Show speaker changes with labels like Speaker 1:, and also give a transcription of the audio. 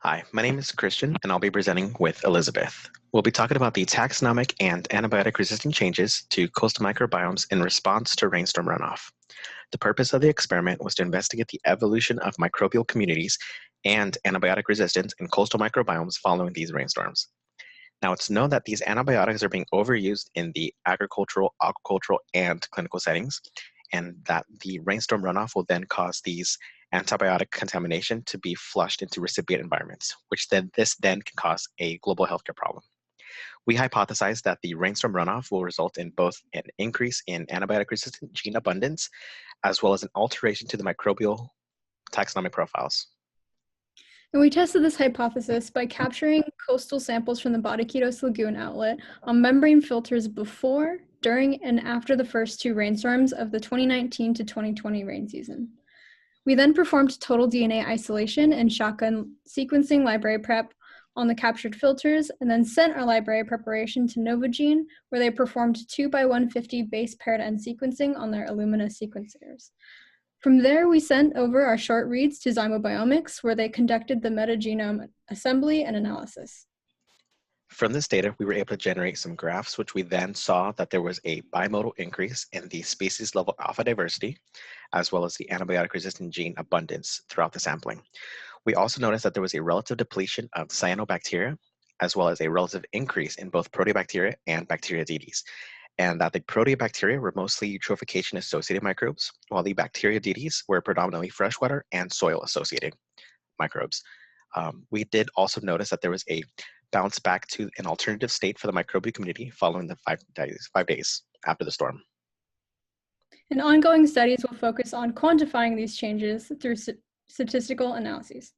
Speaker 1: Hi, my name is Christian, and I'll be presenting with Elizabeth. We'll be talking about the taxonomic and antibiotic-resistant changes to coastal microbiomes in response to rainstorm runoff. The purpose of the experiment was to investigate the evolution of microbial communities and antibiotic resistance in coastal microbiomes following these rainstorms. Now, it's known that these antibiotics are being overused in the agricultural, aquacultural, and clinical settings, and that the rainstorm runoff will then cause these antibiotic contamination to be flushed into recipient environments, which then can cause a global healthcare problem. We hypothesize that the rainstorm runoff will result in both an increase in antibiotic-resistant gene abundance, as well as an alteration to the microbial taxonomic profiles.
Speaker 2: And we tested this hypothesis by capturing coastal samples from the Bodequitos Lagoon outlet on membrane filters before, during, and after the first two rainstorms of the 2019 to 2020 rain season. We then performed total DNA isolation and shotgun sequencing library prep on the captured filters, and then sent our library preparation to Novogene, where they performed 2x150 base paired end sequencing on their Illumina sequencers. From there, we sent over our short reads to Zymobiomics, where they conducted the metagenome assembly and analysis.
Speaker 1: From this data, we were able to generate some graphs, which we then saw that there was a bimodal increase in the species level alpha diversity, as well as the antibiotic resistant gene abundance throughout the sampling. We also noticed that there was a relative depletion of cyanobacteria, as well as a relative increase in both proteobacteria and Bacteroidetes, and that the proteobacteria were mostly eutrophication-associated microbes, while the Bacteroidetes were predominantly freshwater and soil-associated microbes. We did also notice that there was a bounce back to an alternative state for the microbial community following the 5 days after the storm.
Speaker 2: And ongoing studies will focus on quantifying these changes through statistical analyses.